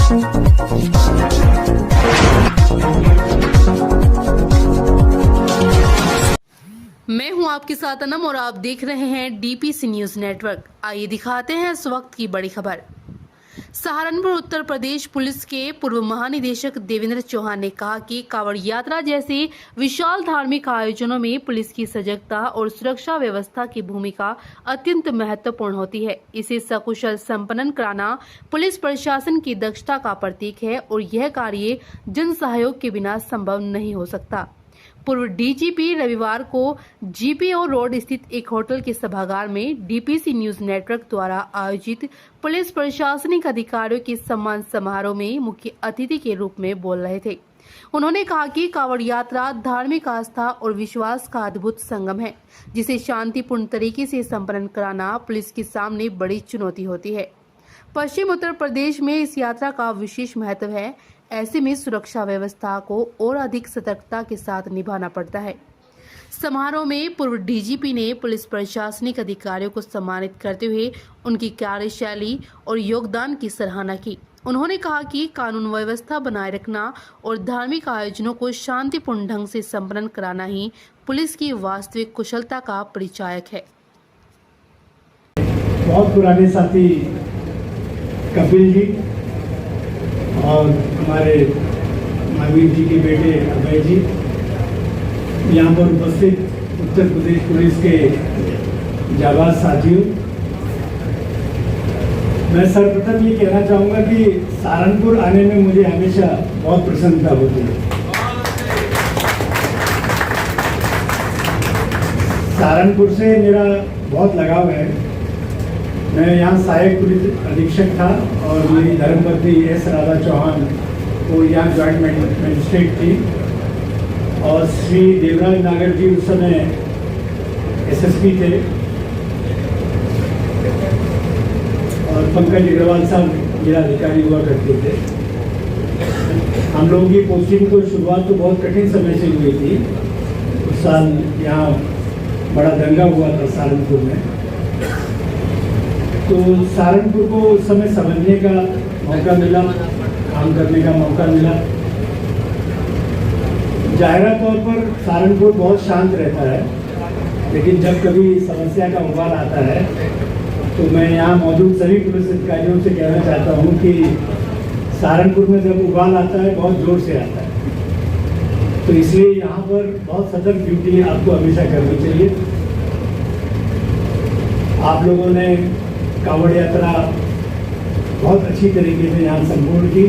मैं हूं आपके साथ अनम और आप देख रहे हैं डीपीसी न्यूज नेटवर्क। आइए दिखाते हैं इस वक्त की बड़ी खबर। सहारनपुर उत्तर प्रदेश पुलिस के पूर्व महानिदेशक देवेंद्र चौहान ने कहा कि कांवड़ यात्रा जैसे विशाल धार्मिक आयोजनों में पुलिस की सजगता और सुरक्षा व्यवस्था की भूमिका अत्यंत महत्वपूर्ण होती है। इसे सकुशल संपन्न कराना पुलिस प्रशासन की दक्षता का प्रतीक है और यह कार्य जन सहयोग के बिना संभव नहीं हो सकता। पूर्व डीजीपी रविवार को जीपीओ रोड स्थित एक होटल के सभागार में डीपीसी न्यूज नेटवर्क द्वारा आयोजित पुलिस प्रशासनिक अधिकारियों के सम्मान समारोह में मुख्य अतिथि के रूप में बोल रहे थे। उन्होंने कहा कि कांवड़ यात्रा धार्मिक आस्था और विश्वास का अद्भुत संगम है, जिसे शांतिपूर्ण तरीके से संपन्न कराना पुलिस के सामने बड़ी चुनौती होती है। पश्चिम उत्तर प्रदेश में इस यात्रा का विशेष महत्व है। ऐसे में सुरक्षा व्यवस्था को और अधिक सतर्कता के साथ निभाना पड़ता है। समारोह में पूर्व डीजीपी ने पुलिस प्रशासनिक अधिकारियों को सम्मानित करते हुए उनकी कार्यशैली और योगदान की सराहना की। उन्होंने कहा कि कानून व्यवस्था बनाए रखना और धार्मिक आयोजनों को शांतिपूर्ण ढंग से संपन्न कराना ही पुलिस की वास्तविक कुशलता का परिचायक है। बहुत पुराने साथी कपिल जी और हमारे महावीर जी के बेटे अभय जी, यहाँ पर उपस्थित उत्तर प्रदेश पुलिस के जाबाज साथियों, मैं सर्वप्रथम ये कहना चाहूँगा कि सहारनपुर आने में मुझे हमेशा बहुत प्रसन्नता होती है। सहारनपुर से मेरा बहुत लगाव है। मैं यहाँ सहायक पुलिस अधीक्षक था और मेरी धर्मपत्नी एस राधा चौहान वो यहाँ जॉइंट मजिस्ट्रेट थी और श्री देवराज नागर जी उस समय एसएसपी थे और पंकज अग्रवाल साहब मेरा अधिकारी हुआ करते थे। हम लोगों की पोस्टिंग को शुरुआत तो बहुत कठिन समय से हुई थी। उस साल यहाँ बड़ा दंगा हुआ था सहारनपुर में, तो सहारनपुर को उस समय समझने का मौका मिला, काम करने का मौका मिला। जाहिरा तौर पर सहारनपुर बहुत शांत रहता है, लेकिन जब कभी समस्या का उबाल आता है तो मैं यहाँ मौजूद सभी पुलिस अधिकारियों से कहना चाहता हूँ कि सहारनपुर में जब उबाल आता है बहुत जोर से आता है, तो इसलिए यहाँ पर बहुत सतर्क ड्यूटी आपको हमेशा करनी चाहिए। आप लोगों ने कांवड़ यात्रा बहुत अच्छी तरीके से यहाँ संपूर्ण की।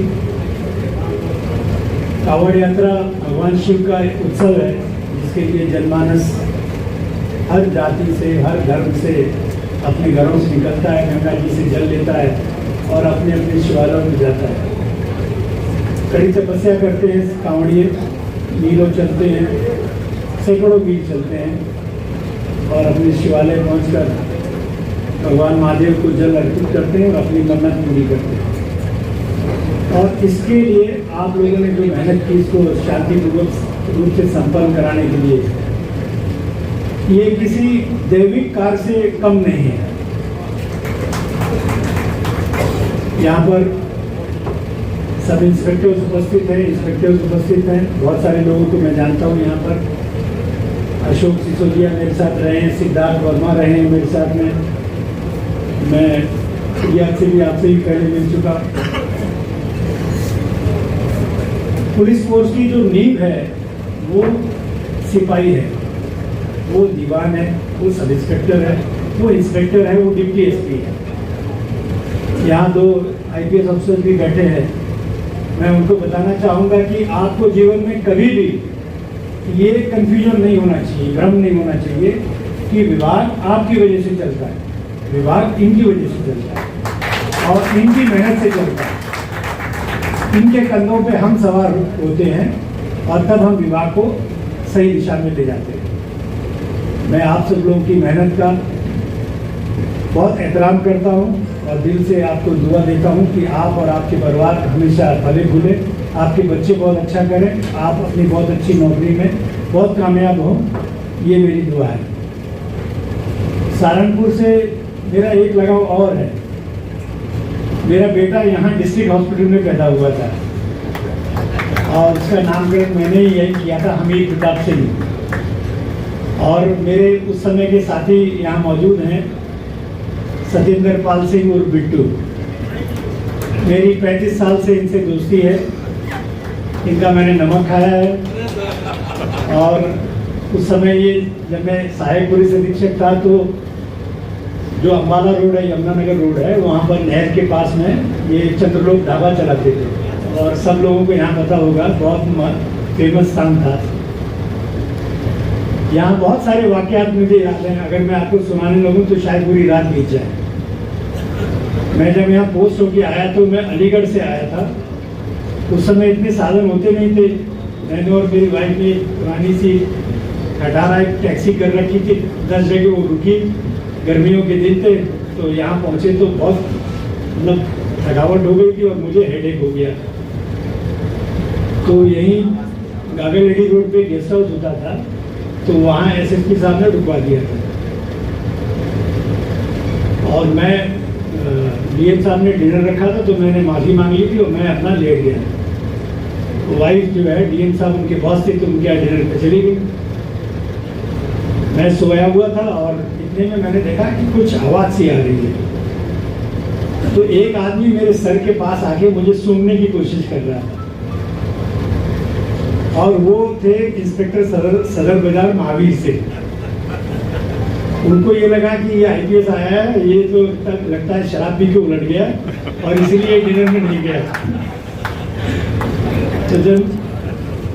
कांवड़ यात्रा भगवान शिव का एक उत्सव है, जिसके लिए जनमानस हर जाति से, हर धर्म से अपने घरों से निकलता है, गंगा जी से जल लेता है और अपने अपने शिवालयों में जाता है। कड़ी तपस्या करते हैं कांवड़िए, मीलों चलते हैं, सैकड़ों मील चलते हैं और अपने शिवालय पहुँचकर भगवान महादेव को जल अर्पित करते हैं और अपनी मन्नत पूरी करते हैं। और इसके लिए आप लोगों ने जो मेहनत की, इसको शांतिपूर्वक रूप से संपन्न कराने के लिए, ये किसी दैविक कार्य से कम नहीं है। यहाँ पर सब इंस्पेक्टर्स उपस्थित हैं, इंस्पेक्टर्स उपस्थित हैं, बहुत सारे लोगों को मैं जानता हूँ। यहाँ पर अशोक सिसोदिया मेरे साथ रहे हैं, सिद्धार्थ वर्मा रहे हैं मेरे साथ में, मैं आपसे भी पहले मिल चुका। पुलिस फोर्स की जो नींव है वो सिपाही है, वो दीवान है, वो सब इंस्पेक्टर है, वो इंस्पेक्टर है, वो डिप्टी एसपी है। यहाँ 2 आईपीएस अफसर भी बैठे हैं। मैं उनको बताना चाहूँगा कि आपको जीवन में कभी भी ये कंफ्यूजन नहीं होना चाहिए, भ्रम नहीं होना चाहिए कि विभाग आपकी वजह से चलता है। विभाग इनकी वजह से चलता है और इनकी मेहनत से चलता है। इनके कंधों पे हम सवार होते हैं और तब हम विभाग को सही दिशा में ले जाते हैं। मैं आप सब लोगों की मेहनत का बहुत एहतराम करता हूँ और दिल से आपको दुआ देता हूँ कि आप और आपके परिवार हमेशा फले फूले, आपके बच्चे बहुत अच्छा करें, आप अपनी बहुत अच्छी नौकरी में बहुत कामयाब हों, ये मेरी दुआ है। सहारनपुर से मेरा एक लगाव और है। मेरा बेटा यहाँ डिस्ट्रिक्ट हॉस्पिटल में पैदा हुआ था और उसका नामकरण मैंने ही यही किया था, हमीद प्रताप सिंह। और मेरे उस समय के साथी यहाँ मौजूद हैं, सत्येंद्र पाल सिंह और बिट्टू। मेरी 35 साल से इनसे दोस्ती है, इनका मैंने नमक खाया है। और उस समय ये जब मैं सहायक पुलिस अधीक्षक था तो जो अम्बाला रोड है, यमुनानगर रोड है, वहाँ पर नहर के पास में ये चंद्रलोक ढाबा चलाते थे और सब लोगों को यहाँ पता होगा, बहुत फेमस स्थान था। यहाँ बहुत सारे वाकयात मुझे याद हैं, अगर मैं आपको सुनाने लगूँ तो शायद पूरी रात बीत जाए। मैं जब यहाँ पोस्ट होके आया तो मैं अलीगढ़ से आया था। उस समय इतने साधन होते नहीं थे। मैंने और मेरी वाइफ ने पुरानी सी खटारा एक टैक्सी कर रखी थी, 10 जगह वो रुकी। गर्मियों के दिन थे तो यहाँ पहुँचे तो बहुत मतलब थकावट हो गई थी और मुझे हेडेक हो गया। तो यहीं गागलरेडी रोड पे गेस्ट हाउस होता था, तो वहाँ एसएसपी साहब ने रुकवा दिया था। और मैं डीएम साहब ने डिनर रखा था तो मैंने माफ़ी मांग ली थी और मैं अपना लेट गया। वाइफ जो है, डीएम साहब उनके बॉस थे तो उनके यहाँ डिनर पे चली गई। मैं सोया हुआ था और इतने में मैंने देखा कि कुछ आवाज़ सी आ रही है। तो एक आदमी मेरे सर के पास आके मुझे सूंघने की कोशिश कर रहा था और वो थे इंस्पेक्टर सदर बाजार महावीर से। उनको ये लगा कि ये आईपीएस आया है, ये तो लगता है शराब पी के उलट गया और इसीलिए डिनर में नहीं गया। तो जब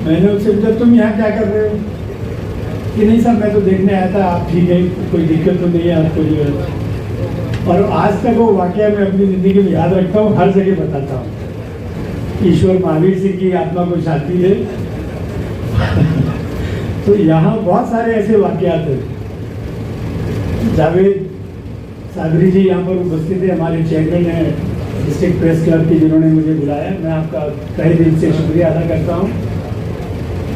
मैंने उससे पूछा तुम यहाँ क्या कर रहे हो, कि नहीं साहब मैं तो देखने आया था, आप ठीक है, कोई दिक्कत तो नहीं है आपको जो है। और आज तक वो वाकया मैं अपनी ज़िंदगी में याद रखता हूँ, हर जगह बताता हूँ। ईश्वर महावीर सिंह की आत्मा को शांति दे। तो यहाँ बहुत सारे ऐसे वाकयात हैं। जावेद सागरी जी यहाँ पर उपस्थित है, हमारे चेयरमैन हैं डिस्ट्रिक्ट प्रेस क्लब के, जिन्होंने मुझे बुलाया। मैं आपका तहे दिल से शुक्रिया अदा करता हूँ।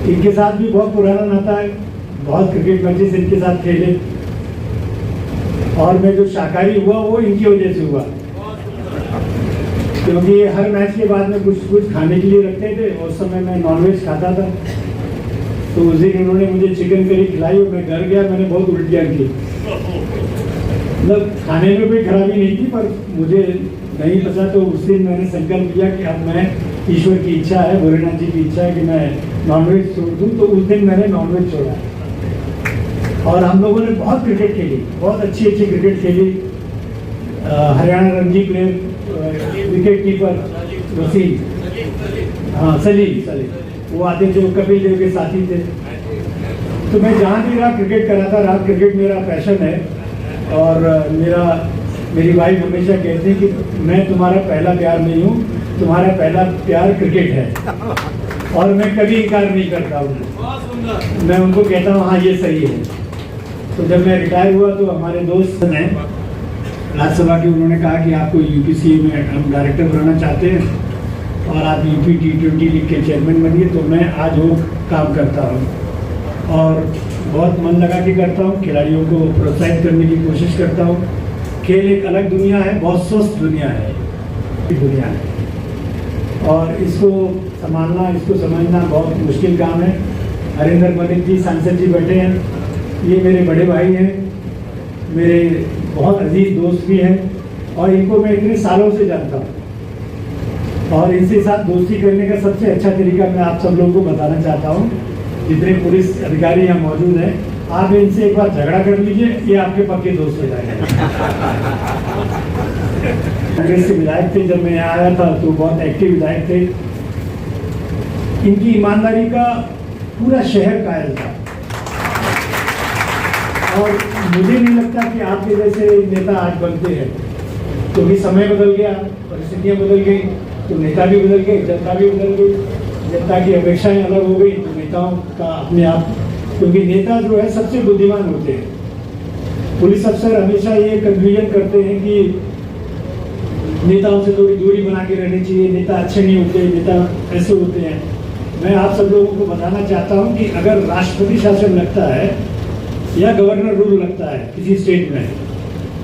इनके साथ भी बहुत पुराना नाता है, बहुत क्रिकेट मैचेस इनके साथ खेले और मैं जो शाकाहारी हुआ वो इनकी वजह से हुआ, क्योंकि ये हर मैच के बाद में कुछ खाने के लिए रखते थे। उस समय मैं नॉनवेज खाता था, तो उस दिन उन्होंने मुझे चिकन करी खिलाई और मैं घर गया, मैंने बहुत उल्टियाँ की। मतलब खाने में कोई खराबी नहीं थी, पर मुझे नहीं पता। तो उस दिन मैंने संकल्प किया कि अब मैं, ईश्वर की इच्छा है, भोलेनाथ जी की इच्छा है कि मैं नॉनवेज छोड़ दूँ। तो उस दिन मैंने नॉनवेज छोड़ा और हम लोगों ने बहुत क्रिकेट खेली, बहुत अच्छी क्रिकेट खेली। Haryana Ranji player, wicket keeper Wasim, हाँ सलीम, वो आते जो कपिल देव के साथी थे। तो मैं जहाँ भी रहा क्रिकेट कराता रहा। क्रिकेट मेरा पैशन है और मेरी वाइफ हमेशा कहती है कि मैं तुम्हारा पहला प्यार नहीं हूँ, तुम्हारा पहला प्यार क्रिकेट है। और मैं कभी इनकार नहीं करता हूँ, मैं उनको कहता हूँ हाँ ये सही है। तो जब मैं रिटायर हुआ तो हमारे दोस्त हैं राज्यसभा के, उन्होंने कहा कि आपको यूपीसीए में हम डायरेक्टर बनाना चाहते हैं और आप यूपी T20 लीग के चेयरमैन बनिए। तो मैं आज वो काम करता हूँ और बहुत मन लगा के करता हूँ। खिलाड़ियों को प्रोत्साहित करने की कोशिश करता हूँ। खेल एक अलग दुनिया है, बहुत स्वस्थ दुनिया है और इसको संभालना, इसको समझना बहुत मुश्किल काम है। हरिंदर मलिक जी सांसद जी बैठे हैं, ये मेरे बड़े भाई हैं, मेरे बहुत अजीज दोस्त भी हैं और इनको मैं इतने सालों से जानता हूँ। और इनके साथ दोस्ती करने का सबसे अच्छा तरीका मैं आप सब लोगों को बताना चाहता हूँ। जितने पुलिस अधिकारी यहाँ मौजूद हैं, आप इनसे एक बार झगड़ा कर लीजिए, ये आपके पक्के दोस्त हो जाएंगे। कांग्रेस के विधायक थे, जब मैं यहाँ आया था तो बहुत एक्टिव विधायक थे। इनकी ईमानदारी का पूरा शहर कायल था और मुझे नहीं लगता कि आपके जैसे नेता आज बनते हैं, क्योंकि समय बदल गया, परिस्थितियाँ बदल गई, तो नेता भी बदल गए, जनता भी बदल गई। जनता की अपेक्षाएं अलग हो गई तो नेताओं का अपने आप, क्योंकि नेता जो है सबसे बुद्धिमान होते हैं। पुलिस अफसर हमेशा ये कंफ्यूजन करते हैं कि नेताओं से थोड़ी दूरी बना के रहनी चाहिए, नेता अच्छे नहीं होते, नेता ऐसे होते हैं। मैं आप सब लोगों को बताना चाहता हूँ कि अगर राष्ट्रपति शासन लगता है या गवर्नर रूल लगता है किसी स्टेट में,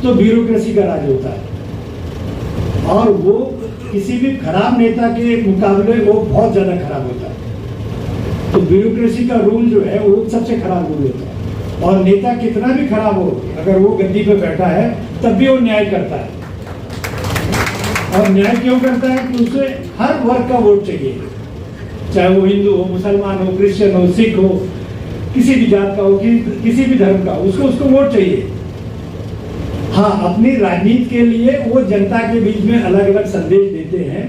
तो ब्यूरोक्रेसी का राज होता है और वो किसी भी खराब नेता के मुकाबले वो बहुत ज़्यादा खराब होता है। तो ब्यूरोक्रेसी का रूल जो है वो सबसे खराब रूल होता है। और नेता कितना भी खराब हो, अगर वो गद्दी पे बैठा है तब भी वो न्याय करता है। और न्याय क्यों करता है कि उसे हर वर्ग का वोट चाहिए, चाहे वो हिंदू हो, मुसलमान हो, क्रिश्चियन हो, सिख हो, किसी भी जात का हो, किसी भी धर्म का, उसको वोट चाहिए। हाँ, अपनी राजनीति के लिए वो जनता के बीच में अलग अलग संदेश देते हैं,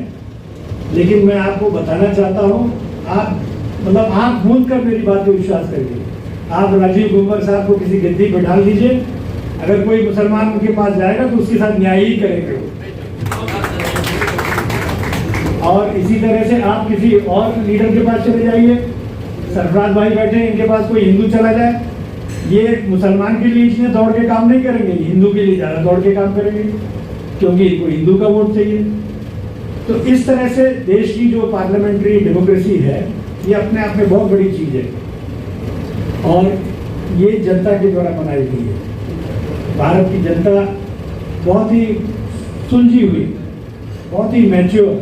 लेकिन मैं आपको बताना चाहता हूँ, आप मतलब आंख मूंद कर मेरी बात पे विश्वास करिए। आप राजीव गुंबर साहब को किसी गद्दी पर डाल दीजिए, अगर कोई मुसलमान उनके पास जाएगा तो उसके साथ न्याय ही करेंगे। और इसी तरह से आप किसी और लीडर के पास चले जाइए, सरफराज भाई बैठे हैं, इनके पास कोई हिंदू चला जाए, ये मुसलमान के लिए इतने दौड़ के काम नहीं करेंगे, हिंदू के लिए ज़्यादा दौड़ के काम करेंगे, क्योंकि इनको हिंदू का वोट चाहिए। तो इस तरह से देश की जो पार्लियामेंट्री डेमोक्रेसी है, ये अपने आप में बहुत बड़ी चीज़ है और ये जनता के द्वारा बनाई गई है। भारत की जनता बहुत ही सुलझी हुई, बहुत ही मैच्योर,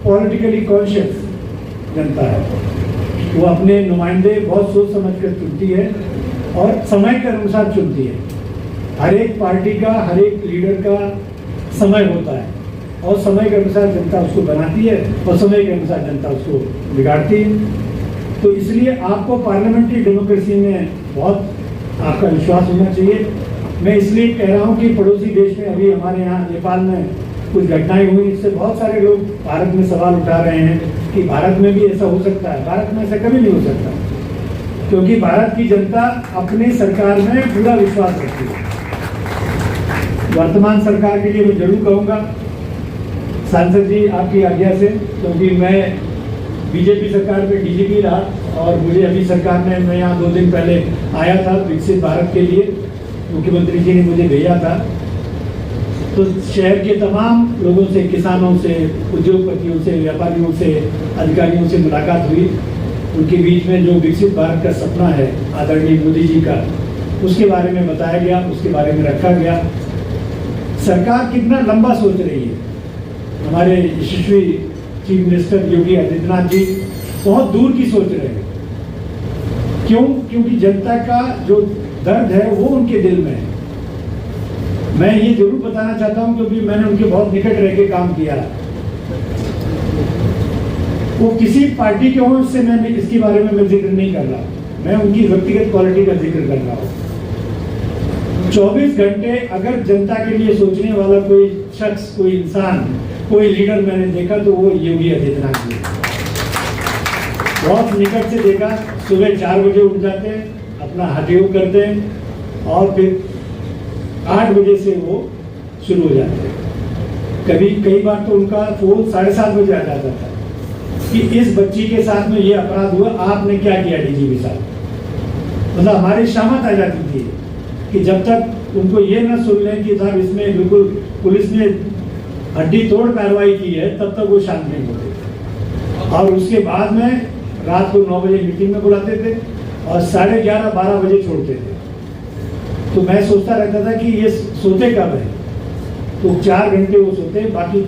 पॉलिटिकली कॉन्शियस जनता है। वो अपने नुमाइंदे बहुत सोच समझ कर चुनती है और समय के अनुसार चुनती है। हर एक पार्टी का, हर एक लीडर का समय होता है और समय के अनुसार जनता उसको बनाती है और समय के अनुसार जनता उसको बिगाड़ती है। तो इसलिए आपको पार्लियामेंट्री डेमोक्रेसी में बहुत आपका विश्वास होना चाहिए। मैं इसलिए कह रहा हूँ कि पड़ोसी देश में अभी हमारे यहाँ नेपाल में कुछ घटनाएं हुई, इससे बहुत सारे लोग भारत में सवाल उठा रहे हैं कि भारत में भी ऐसा हो सकता है। भारत में ऐसा कभी नहीं हो सकता, क्योंकि भारत की जनता अपनी सरकार में पूरा विश्वास रखती है। वर्तमान सरकार के लिए मैं जरूर कहूँगा, सांसद जी आपकी आज्ञा से, क्योंकि मैं बीजेपी सरकार में डीजीपी रहा और मुझे अभी सरकार में, मैं यहाँ 2 दिन पहले आया था विकसित भारत के लिए, मुख्यमंत्री जी ने मुझे भेजा था। तो शहर के तमाम लोगों से, किसानों से, उद्योगपतियों से, व्यापारियों से, अधिकारियों से मुलाकात हुई। उनके बीच में जो विकसित भारत का सपना है आदरणीय मोदी जी का, उसके बारे में बताया गया, उसके बारे में रखा गया। सरकार कितना लंबा सोच रही है। हमारे यशस्वी चीफ मिनिस्टर योगी आदित्यनाथ जी बहुत दूर की सोच रहे हैं। क्यों? क्योंकि जनता का जो दर्द है वो उनके दिल में है। मैं ये जरूर बताना चाहता हूं, क्योंकि मैंने उनके बहुत निकट रह के काम किया। वो किसी पार्टी के हों, इससे मैं इसके बारे में मैं जिक्र नहीं कर रहा, मैं उनकी व्यक्तिगत क्वालिटी का जिक्र कर रहा हूँ। 24 घंटे अगर जनता के लिए सोचने वाला कोई शख्स, कोई इंसान, कोई लीडर मैंने देखा तो वो योगी आदित्यनाथ जी। बहुत निकट से देखा, सुबह 4 बजे उठ जाते हैं, अपना हठ योग करते हैं और फिर 8 बजे से वो शुरू हो जाते हैं। कई बार तो उनका फोन 7:30 बजे आ जाता था कि इस बच्ची के साथ में ये अपराध हुआ, आपने क्या किया डीजीपी साहब। मतलब हमारी शामत आ जाती थी कि जब तक उनको ये ना सुन लें कि साहब इसमें बिल्कुल पुलिस ने हड्डी तोड़ कार्रवाई की है, तब तक वो शांत नहीं होते। और उसके बाद में रात को 9 बजे मीटिंग में बुलाते थे और 11:30-12 बजे छोड़ते थे। तो मैं सोचता रहता था कि ये सोते कब है। तो 4 घंटे वो सोते हैं, बाकी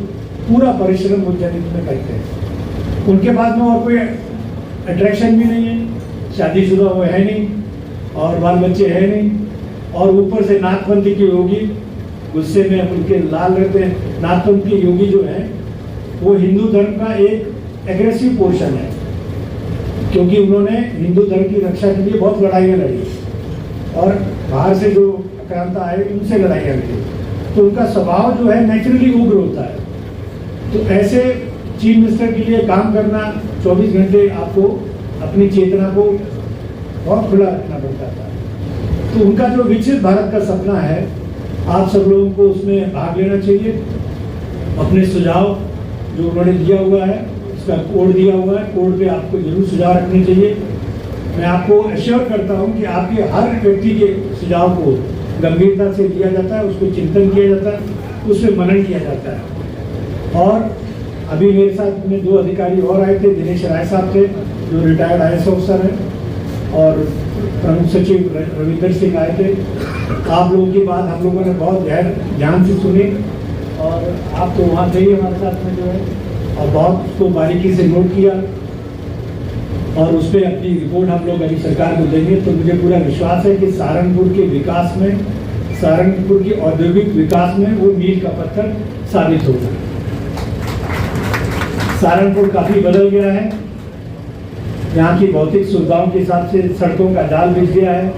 पूरा परिश्रम वो जनित में करते हैं। उनके पास में और कोई अट्रैक्शन भी नहीं है, शादीशुदा वो है नहीं और बाल बच्चे है नहीं, और ऊपर से नाथपंथी की योगी, गुस्से में उनके लाल रहते हैं। नाथपंथी के योगी जो है वो हिंदू धर्म का एक एग्रेसिव पोर्शन है, क्योंकि उन्होंने हिंदू धर्म की रक्षा के लिए बहुत लड़ाइयाँ लड़ी और बाहर से जो आक्रांता आए उनसे लड़ाइयाँ लड़ी। तो उनका स्वभाव जो है नेचुरली उग्र होता है। तो ऐसे चीफ मिनिस्टर के लिए काम करना, 24 घंटे आपको अपनी चेतना को बहुत खुला रखना पड़ता था। तो उनका जो विकसित भारत का सपना है, आप सब लोगों को उसमें भाग लेना चाहिए। अपने सुझाव जो उन्होंने दिया हुआ है, उसका कोड दिया हुआ है, कोड पे आपको जरूर सुझाव रखने चाहिए। मैं आपको एश्योर करता हूं कि आपके हर व्यक्ति के सुझाव को गंभीरता से लिया जाता है, उसको चिंतन किया जाता है, उस पर मनन किया जाता है। और अभी मेरे साथ में 2 अधिकारी और आए थे, दिनेश राय साहब थे जो रिटायर्ड IAS ऑफिसर हैं, और प्रमुख सचिव रविंदर सिंह आए थे। आप लोगों की बात हम लोगों ने बहुत ध्यान से सुनी और आप तो वहाँ थे ही हमारे साथ में जो है, और बहुत उसको बारीकी से नोट किया और उस पर अपनी रिपोर्ट हम लोग अभी सरकार को देंगे। तो मुझे पूरा विश्वास है कि सहारनपुर के विकास में, सहारनपुर के औद्योगिक विकास में वो मील का पत्थर साबित होगा। सहारनपुर काफ़ी बदल गया है, यहाँ की भौतिक सुविधाओं के हिसाब से सड़कों का जाल बिछ गया है,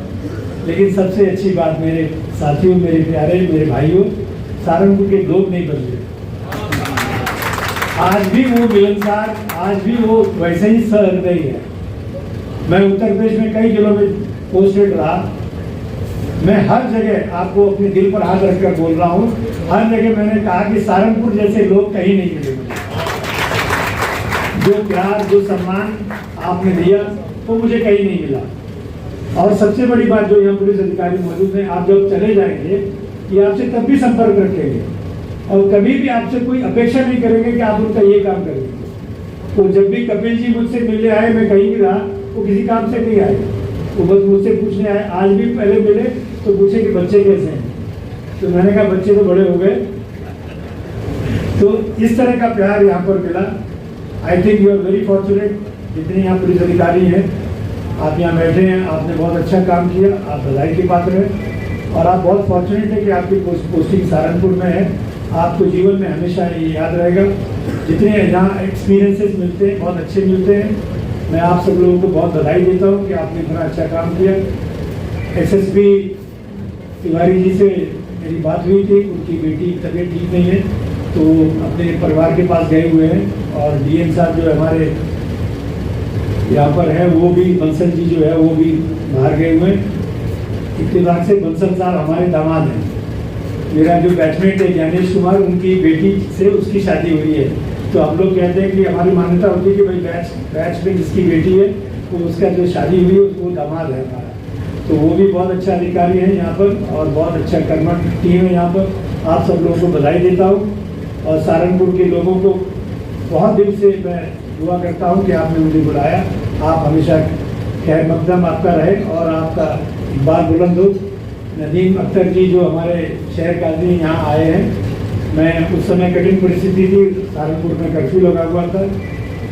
लेकिन सबसे अच्छी बात मेरे साथियों, मेरे प्यारे, मेरे भाइयों, सहारनपुर के लोग नहीं बदले। आज भी वो मिलनसार, आज भी वो वैसे ही सहृदयी है। मैं उत्तर प्रदेश में कई जिलों में पोस्टेड रहा, मैं हर जगह आपको अपने दिल पर हाथ रखकर बोल रहा हूँ, हर जगह मैंने कहा कि सहारनपुर जैसे लोग कहीं नहीं मिले मुझे। जो प्यार, जो सम्मान आपने दिया वो मुझे कहीं नहीं मिला। और सबसे बड़ी बात, जो यहाँ पुलिस अधिकारी मौजूद हैं, आप जब चले जाएंगे ये आपसे तब भी संपर्क रखेंगे और कभी भी आपसे कोई अपेक्षा नहीं करेंगे कि आप उनका ये काम करेंगे। तो जब भी कपिल जी मुझसे मिलने आए, मैं कहीं भी रहा, वो किसी काम से नहीं आए, वो बस मुझसे पूछने आए। आज भी पहले मिले तो पूछे कि बच्चे कैसे हैं, तो मैंने कहा बच्चे तो बड़े हो गए। तो इस तरह का प्यार यहाँ पर मिला। I think you are very fortunate, जितने यहाँ पुलिस अधिकारी हैं, आप यहाँ बैठे हैं, आपने बहुत अच्छा काम किया, आप बधाई के पात्र हैं। और आप बहुत फॉर्चुनेट है कि आपकी पोस्टिंग सहारनपुर में है। आपको जीवन में हमेशा ये याद रहेगा। जितने यहाँ एक्सपीरियंसेस मिलते हैं बहुत अच्छे मिलते हैं। मैं आप सब लोगों को बहुत बधाई देता हूँ कि आपने इतना अच्छा काम किया। एसएसपी तिवारी जी से मेरी बात हुई थी, उनकी बेटी की तबीयत ठीक नहीं है तो अपने परिवार के पास गए हुए हैं। और डीएम साहब जो हमारे यहाँ पर है, वो भी बंसल जी जो है वो भी बाहर गए हुए हैं। इत्तेफाक से बंसल साहब हमारे दामाद हैं। मेरा जो बैचमेट है ज्ञानेश कुमार, उनकी बेटी से उसकी शादी हुई है। तो हम लोग कहते हैं कि हमारी मान्यता होती है कि भाई बैच में जिसकी बेटी है वो उसका जो शादी हुई है वो दामाद है हमारा। तो वो भी बहुत अच्छा अधिकारी है यहाँ पर और बहुत अच्छा कर्मठ टीम है यहाँ पर। आप सब लोगों को बधाई देता हूँ और सहारनपुर के लोगों को बहुत दिल से मैं दुआ करता हूँ कि आपने मुझे बुलाया। आप हमेशा खैर मकदम आपका रहे और आपका इकबाल बुलंद हो। नदीम अख्तर जी जो हमारे शहर काजी यहाँ आए हैं, मैं उस समय कठिन परिस्थिति थी, सहारनपुर में कर्फ्यू लगा हुआ था,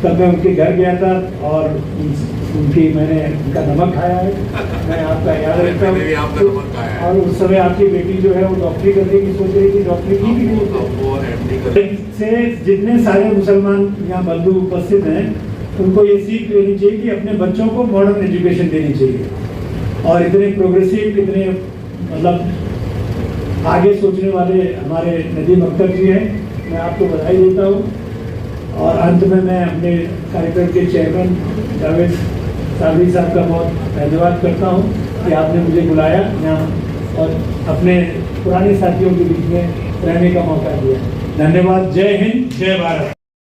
तब मैं उनके घर गया था और मैंने उनका नमक खाया है, मैं आपका याद रखता हूँ। और उस समय आपकी बेटी जो है वो डॉक्टरी करने की सोच रही थी, डॉक्टरी की भी नहीं से। जितने सारे मुसलमान यहाँ बंधु उपस्थित हैं उनको ये सीख लेनी चाहिए कि अपने बच्चों को मॉडर्न एजुकेशन देनी चाहिए। और इतने प्रोग्रेसिव, इतने मतलब आगे सोचने वाले हमारे नदीम अख्तर जी हैं, मैं आपको बधाई देता हूँ। और अंत में मैं अपने कार्यक्रम के चेयरमैन जावेद साबरी साहब का बहुत धन्यवाद करता हूँ कि आपने मुझे बुलाया यहाँ और अपने पुराने साथियों के बीच में रहने का मौका दिया। धन्यवाद। जय हिंद, जय भारत।